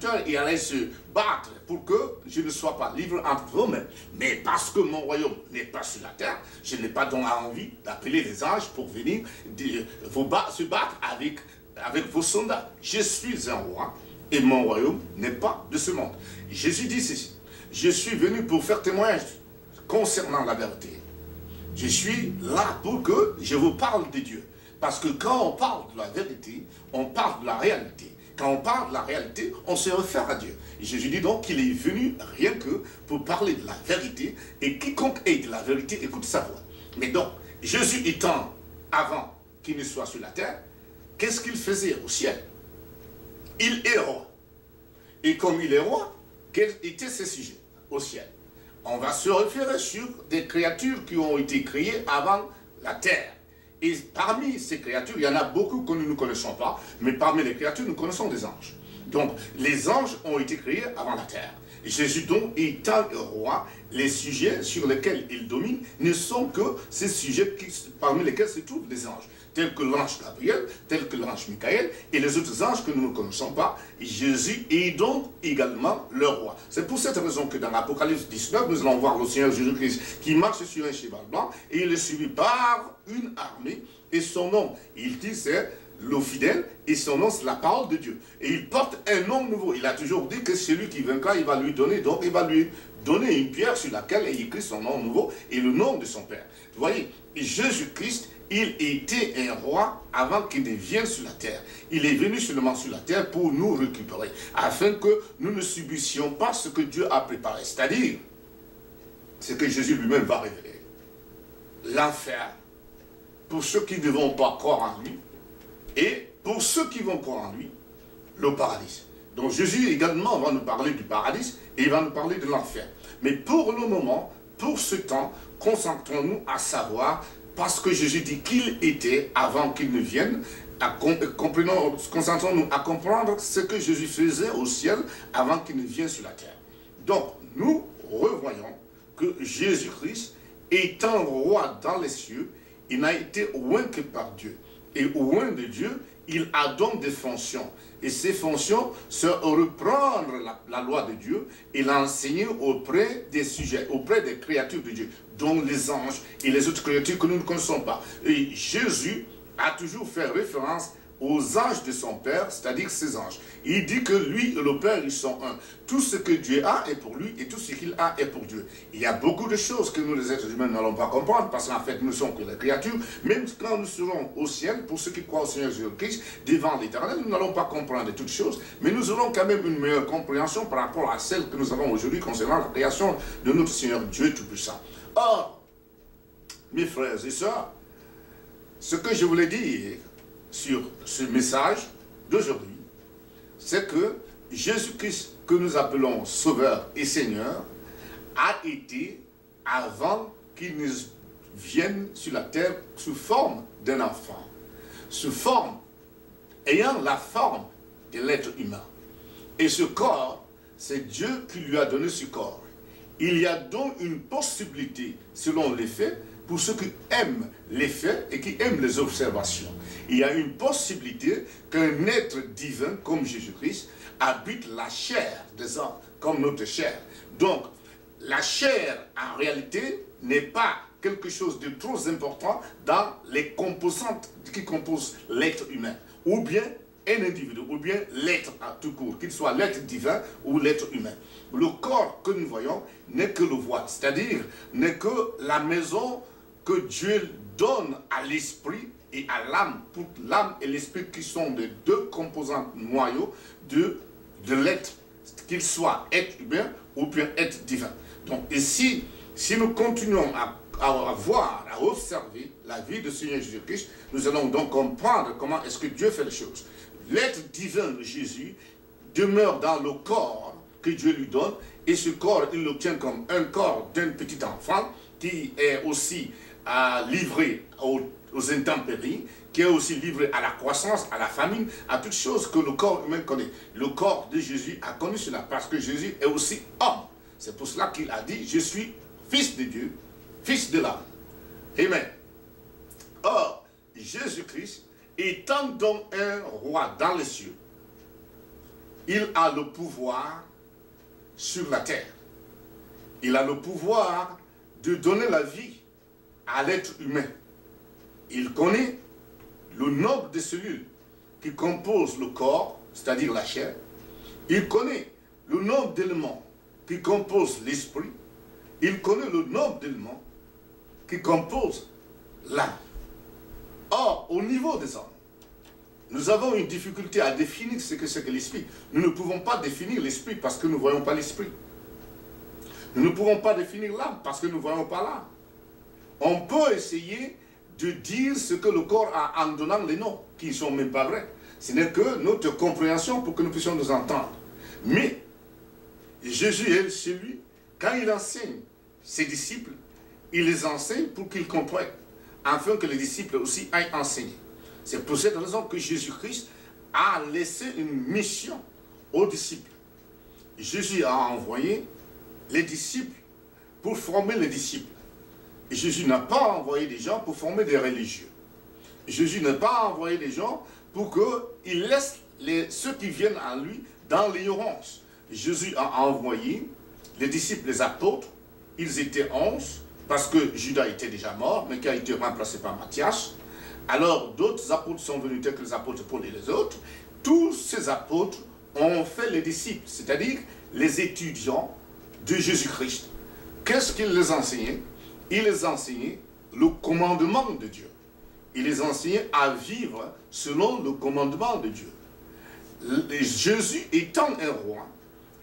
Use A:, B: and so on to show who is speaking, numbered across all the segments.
A: serviteurs, il allait se battre pour que je ne sois pas libre entre vos mains. Mais parce que mon royaume n'est pas sur la terre, je n'ai pas donc envie d'appeler les anges pour venir se battre avec vos soldats. Je suis un roi et mon royaume n'est pas de ce monde. Jésus dit ceci, je suis venu pour faire témoignage concernant la vérité. Je suis là pour que je vous parle de Dieu. Parce que quand on parle de la vérité, on parle de la réalité. Quand on parle de la réalité, on se réfère à Dieu. Et Jésus dit donc qu'il est venu rien que pour parler de la vérité. Et quiconque est de la vérité écoute sa voix. Mais donc, Jésus étant avant qu'il ne soit sur la terre, qu'est-ce qu'il faisait au ciel? Il est roi. Et comme il est roi, quels étaient ses sujets au ciel? On va se référer sur des créatures qui ont été créées avant la terre. Et parmi ces créatures, il y en a beaucoup que nous ne connaissons pas, mais parmi les créatures, nous connaissons des anges. Donc, les anges ont été créés avant la terre. Et Jésus, donc, étant roi, les sujets sur lesquels il domine ne sont que ces sujets parmi lesquels se trouvent les anges, tels que l'ange Gabriel, tels que l'ange Michael, et les autres anges que nous ne connaissons pas. Et Jésus est donc également le roi. C'est pour cette raison que dans l'Apocalypse 19, nous allons voir le Seigneur Jésus-Christ qui marche sur un cheval blanc, et il est suivi par une armée, et son nom, il dit, c'est le fidèle, et son nom, c'est la parole de Dieu. Et il porte un nom nouveau. Il a toujours dit que celui qui vaincra, il va lui donner, donc il va lui donner une pierre sur laquelle il écrit son nom nouveau et le nom de son Père. Vous voyez, Jésus-Christ, il était un roi avant qu'il ne vienne sur la terre. Il est venu seulement sur la terre pour nous récupérer, afin que nous ne subissions pas ce que Dieu a préparé. C'est-à-dire, ce que Jésus lui-même va révéler. L'enfer, pour ceux qui ne vont pas croire en lui, et pour ceux qui vont croire en lui, le paradis. Donc Jésus également va nous parler du paradis et il va nous parler de l'enfer. Mais pour le moment, pour ce temps, concentrons-nous à savoir, parce que Jésus dit qu'il était avant qu'il ne vienne, concentrons-nous à comprendre ce que Jésus faisait au ciel avant qu'il ne vienne sur la terre. Donc nous revoyons que Jésus-Christ, étant roi dans les cieux, il n'a été oint que par Dieu. Et oint de Dieu, il a donc des fonctions. Et ces fonctions, c'est reprendre la loi de Dieu et l'enseigner auprès des sujets, auprès des créatures de Dieu, dont les anges et les autres créatures que nous ne connaissons pas. Et Jésus a toujours fait référence aux anges de son Père, c'est-à-dire ses anges. Il dit que lui et le Père, ils sont un. Tout ce que Dieu a est pour lui et tout ce qu'il a est pour Dieu. Il y a beaucoup de choses que nous, les êtres humains, n'allons pas comprendre parce qu'en fait, nous ne sommes que les créatures. Même quand nous serons au ciel, pour ceux qui croient au Seigneur Jésus-Christ, devant l'Éternel, nous n'allons pas comprendre toutes choses, mais nous aurons quand même une meilleure compréhension par rapport à celle que nous avons aujourd'hui concernant la création de notre Seigneur Dieu Tout-Puissant. Or, mes frères et sœurs, ce que je voulais dire sur ce message d'aujourd'hui, c'est que Jésus-Christ, que nous appelons Sauveur et Seigneur, a été, avant qu'il ne vienne sur la terre, sous forme d'un enfant, ayant la forme de l'être humain. Et ce corps, c'est Dieu qui lui a donné ce corps. Il y a donc une possibilité, selon les faits, pour ceux qui aiment les faits et qui aiment les observations. Il y a une possibilité qu'un être divin comme Jésus-Christ habite la chair des hommes, comme notre chair. Donc, la chair, en réalité, n'est pas quelque chose de trop important dans les composantes qui composent l'être humain. Ou bien un individu, ou bien l'être à tout court, qu'il soit l'être divin ou l'être humain. Le corps que nous voyons n'est que le voile, c'est-à-dire n'est que la maison que Dieu donne à l'esprit et à l'âme, pour l'âme et l'esprit qui sont les deux composantes noyaux de l'être, qu'il soit être humain ou bien être divin. Donc ici, si nous continuons à voir, à observer la vie de Seigneur Jésus-Christ, nous allons donc comprendre comment est-ce que Dieu fait les choses. L'être divin de Jésus demeure dans le corps que Dieu lui donne, et ce corps, il l'obtient comme un corps d'un petit enfant qui est aussi livré aux intempéries, qui est aussi livré à la croissance, à la famine, à toutes choses que le corps humain connaît. Le corps de Jésus a connu cela parce que Jésus est aussi homme. C'est pour cela qu'il a dit, je suis fils de Dieu, fils de l'âme. Amen. Or, Jésus-Christ, étant donc un roi dans les cieux, il a le pouvoir sur la terre. Il a le pouvoir de donner la vie à l'être humain. Il connaît le nombre de cellules qui composent le corps, c'est-à-dire la chair. Il connaît le nombre d'éléments qui composent l'esprit. Il connaît le nombre d'éléments qui composent l'âme. Or, au niveau des hommes, nous avons une difficulté à définir ce que c'est que l'esprit. Nous ne pouvons pas définir l'esprit parce que nous ne voyons pas l'esprit. Nous ne pouvons pas définir l'âme parce que nous ne voyons pas l'âme. On peut essayer de dire ce que le corps a en donnant les noms, qui ne sont même pas vrais. Ce n'est que notre compréhension pour que nous puissions nous entendre. Mais Jésus est celui, quand il enseigne ses disciples, il les enseigne pour qu'ils comprennent, afin que les disciples aussi aillent enseigner. C'est pour cette raison que Jésus-Christ a laissé une mission aux disciples. Jésus a envoyé les disciples pour former les disciples. Et Jésus n'a pas envoyé des gens pour former des religieux. Jésus n'a pas envoyé des gens pour qu'ils laissent ceux qui viennent à lui dans l'ignorance. Jésus a envoyé les disciples, les apôtres. Ils étaient 11, parce que Judas était déjà mort, mais qui a été remplacé par Matthias. Alors d'autres apôtres sont venus, tels que les apôtres Paul et les autres. Tous ces apôtres ont fait les disciples, c'est-à-dire les étudiants de Jésus-Christ. Qu'est-ce qu'ils les enseignaient? Ils les enseignaient le commandement de Dieu. Ils les enseignaient à vivre selon le commandement de Dieu. Jésus étant un roi,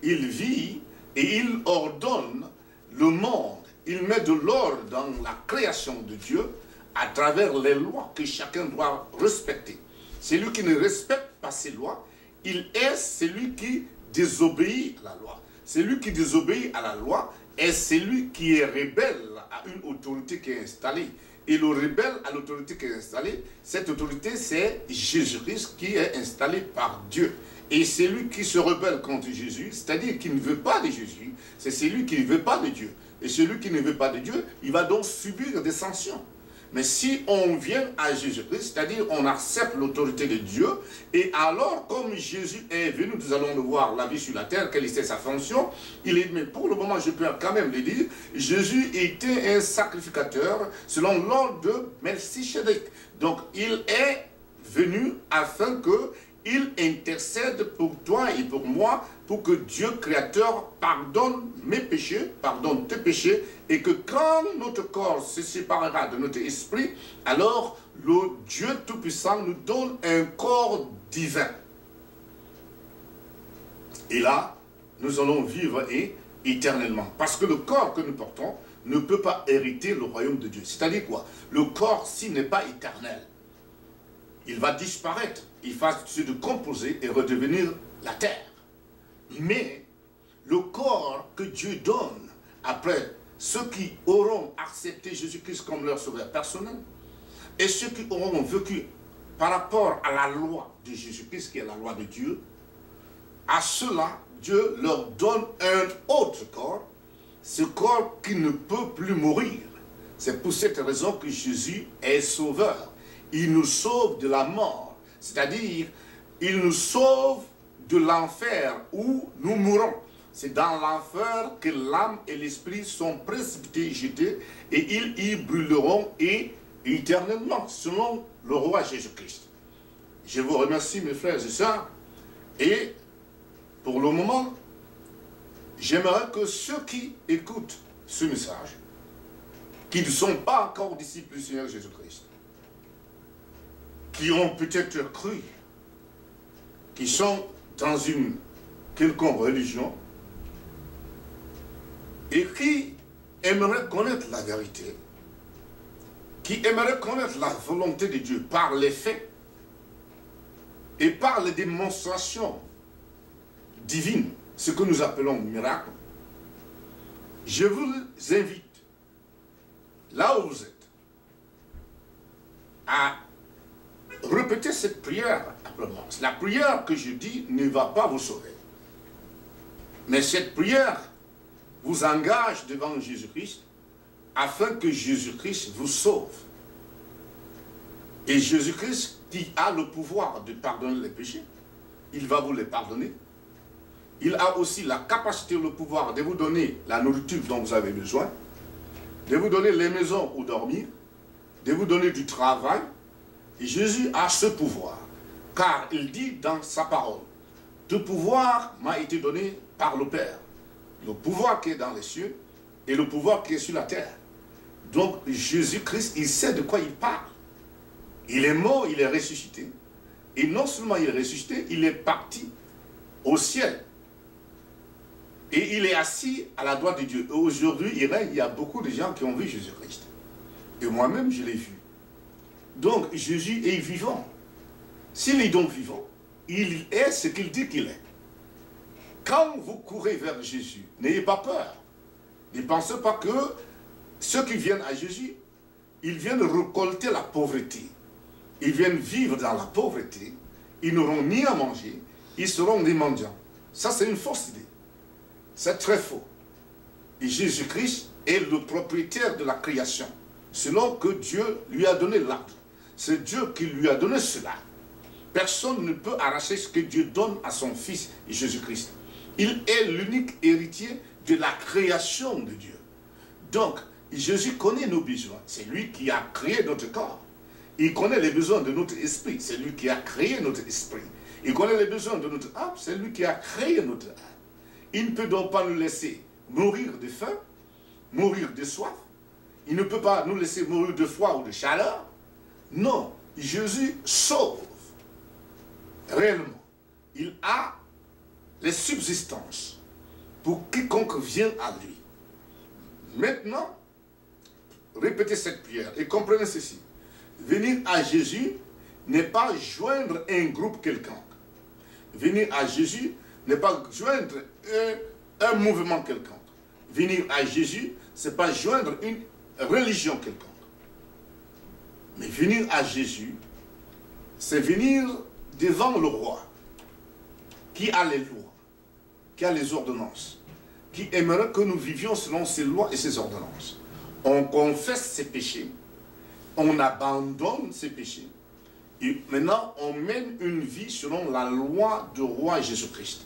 A: il vit et il ordonne le monde. Il met de l'ordre dans la création de Dieu à travers les lois que chacun doit respecter. Celui qui ne respecte pas ces lois, il est celui qui désobéit à la loi. Celui qui désobéit à la loi est celui qui est rebelle à une autorité qui est installée. Et le rebelle à l'autorité qui est installée, cette autorité c'est Jésus-Christ qui est installé par Dieu. Et celui qui se rebelle contre Jésus, c'est-à-dire qui ne veut pas de Jésus, c'est celui qui ne veut pas de Dieu. Et celui qui ne veut pas de Dieu, il va donc subir des sanctions. Mais si on vient à Jésus-Christ, c'est-à-dire on accepte l'autorité de Dieu, et alors comme Jésus est venu, nous allons le voir, la vie sur la terre, quelle était sa fonction, il est, mais pour le moment je peux quand même le dire, Jésus était un sacrificateur selon l'ordre de Melchisédek. Donc il est venu afin que il intercède pour toi et pour moi, pour que Dieu créateur pardonne mes péchés, pardonne tes péchés, et que quand notre corps se séparera de notre esprit, alors le Dieu Tout-Puissant nous donne un corps divin. Et là, nous allons vivre éternellement. Parce que le corps que nous portons ne peut pas hériter le royaume de Dieu. C'est-à-dire quoi? Le corps, s'il n'est pas éternel, il va disparaître, il va se décomposer et redevenir la terre. Mais le corps que Dieu donne après ceux qui auront accepté Jésus-Christ comme leur sauveur personnel et ceux qui auront vécu par rapport à la loi de Jésus-Christ qui est la loi de Dieu, à cela Dieu leur donne un autre corps, ce corps qui ne peut plus mourir. C'est pour cette raison que Jésus est sauveur. Il nous sauve de la mort, c'est-à-dire il nous sauve de l'enfer où nous mourons. C'est dans l'enfer que l'âme et l'esprit sont précipités, jetés, et ils y brûleront éternellement, selon le roi Jésus-Christ. Je vous remercie mes frères et sœurs, et pour le moment, j'aimerais que ceux qui écoutent ce message, qui ne sont pas encore disciples du Seigneur Jésus-Christ, qui ont peut-être cru, qui sont dans une quelconque religion, et qui aimeraient connaître la vérité, qui aimeraient connaître la volonté de Dieu par les faits et par les démonstrations divines, ce que nous appelons miracle, je vous invite, là où vous êtes, à répétez cette prière après moi. La prière que je dis ne va pas vous sauver. Mais cette prière vous engage devant Jésus-Christ afin que Jésus-Christ vous sauve. Et Jésus-Christ qui a le pouvoir de pardonner les péchés, il va vous les pardonner il a aussi la capacité, le pouvoir de vous donner la nourriture dont vous avez besoin, de vous donner les maisons où dormir, de vous donner du travail. Et Jésus a ce pouvoir, car il dit dans sa parole, tout pouvoir m'a été donné par le Père. Le pouvoir qui est dans les cieux et le pouvoir qui est sur la terre. Donc Jésus-Christ, il sait de quoi il parle. Il est mort, il est ressuscité. Et non seulement il est ressuscité, il est parti au ciel. Et il est assis à la droite de Dieu. Aujourd'hui, il y a beaucoup de gens qui ont vu Jésus-Christ. Et moi-même, je l'ai vu. Donc, Jésus est vivant. S'il est donc vivant, il est ce qu'il dit qu'il est. Quand vous courez vers Jésus, n'ayez pas peur. Ne pensez pas que ceux qui viennent à Jésus, ils viennent récolter la pauvreté. Ils viennent vivre dans la pauvreté. Ils n'auront ni à manger. Ils seront des mendiants. Ça, c'est une fausse idée. C'est très faux. Et Jésus-Christ est le propriétaire de la création, selon que Dieu lui a donné l'ordre. C'est Dieu qui lui a donné cela. Personne ne peut arracher ce que Dieu donne à son Fils Jésus-Christ. Il est l'unique héritier de la création de Dieu. Donc, Jésus connaît nos besoins. C'est lui qui a créé notre corps. Il connaît les besoins de notre esprit. C'est lui qui a créé notre esprit. Il connaît les besoins de notre âme. C'est lui qui a créé notre âme. Il ne peut donc pas nous laisser mourir de faim, mourir de soif. Il ne peut pas nous laisser mourir de froid ou de chaleur. Non, Jésus sauve. Réellement, il a les subsistances pour quiconque vient à lui. Maintenant, répétez cette prière et comprenez ceci. Venir à Jésus n'est pas joindre un groupe quelconque. Venir à Jésus n'est pas joindre un mouvement quelconque. Venir à Jésus, ce n'est pas joindre une religion quelconque. Mais venir à Jésus, c'est venir devant le roi, qui a les lois, qui a les ordonnances, qui aimerait que nous vivions selon ses lois et ses ordonnances. On confesse ses péchés, on abandonne ses péchés, et maintenant on mène une vie selon la loi du roi Jésus-Christ.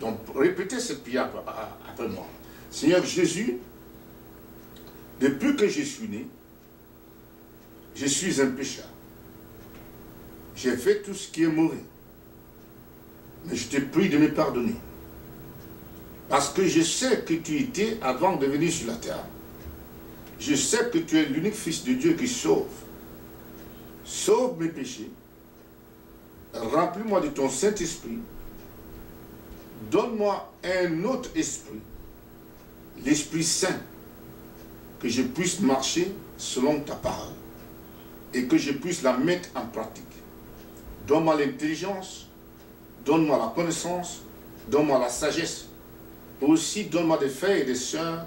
A: Donc répétez cette prière après moi. Seigneur Jésus, depuis que je suis né, je suis un pécheur. J'ai fait tout ce qui est mauvais. Mais je te prie de me pardonner. Parce que je sais que tu étais avant de venir sur la terre. Je sais que tu es l'unique Fils de Dieu qui sauve. Sauve mes péchés. Remplis-moi de ton Saint-Esprit. Donne-moi un autre esprit. L'Esprit Saint. Que je puisse marcher selon ta parole. Et que je puisse la mettre en pratique. Donne-moi l'intelligence. Donne-moi la connaissance. Donne-moi la sagesse. Aussi, donne-moi des frères et des sœurs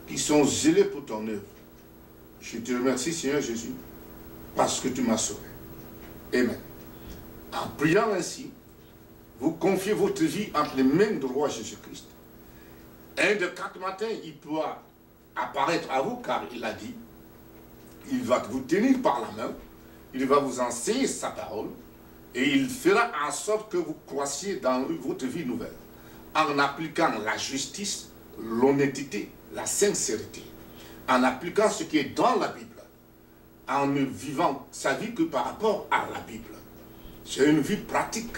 A: qui sont zélés pour ton œuvre. Je te remercie, Seigneur Jésus, parce que tu m'as sauvé. Amen. En priant ainsi, vous confiez votre vie entre les mains du roi Jésus-Christ. Un de 4 matins, il pourra apparaître à vous, car il a dit, il va vous tenir par la main, il va vous enseigner sa parole, et il fera en sorte que vous croissiez dans votre vie nouvelle, en appliquant la justice, l'honnêteté, la sincérité, en appliquant ce qui est dans la Bible, en ne vivant sa vie que par rapport à la Bible. C'est une vie pratique,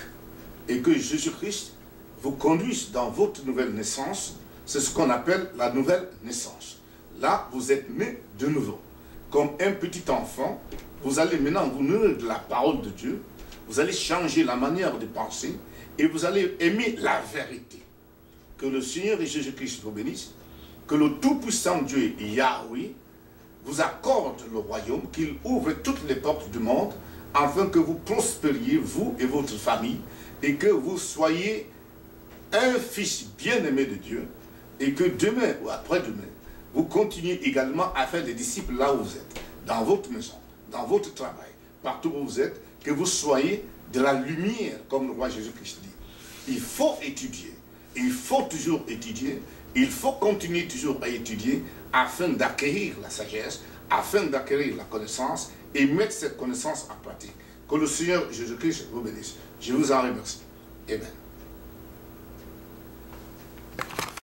A: et que Jésus-Christ vous conduise dans votre nouvelle naissance. C'est ce qu'on appelle la nouvelle naissance. Là, vous êtes né de nouveau. Comme un petit enfant, vous allez maintenant vous nourrir de la parole de Dieu, vous allez changer la manière de penser, et vous allez aimer la vérité. Que le Seigneur et Jésus-Christ vous bénisse, que le Tout-Puissant Dieu, Yahweh, vous accorde le royaume, qu'il ouvre toutes les portes du monde, afin que vous prospériez, vous et votre famille, et que vous soyez un fils bien-aimé de Dieu, et que demain ou après-demain, vous continuez également à faire des disciples là où vous êtes, dans votre maison, dans votre travail, partout où vous êtes, que vous soyez de la lumière, comme le roi Jésus-Christ dit. Il faut étudier, il faut toujours étudier, il faut continuer toujours à étudier afin d'acquérir la sagesse, afin d'acquérir la connaissance et mettre cette connaissance en pratique. Que le Seigneur Jésus-Christ vous bénisse. Je vous en remercie. Amen.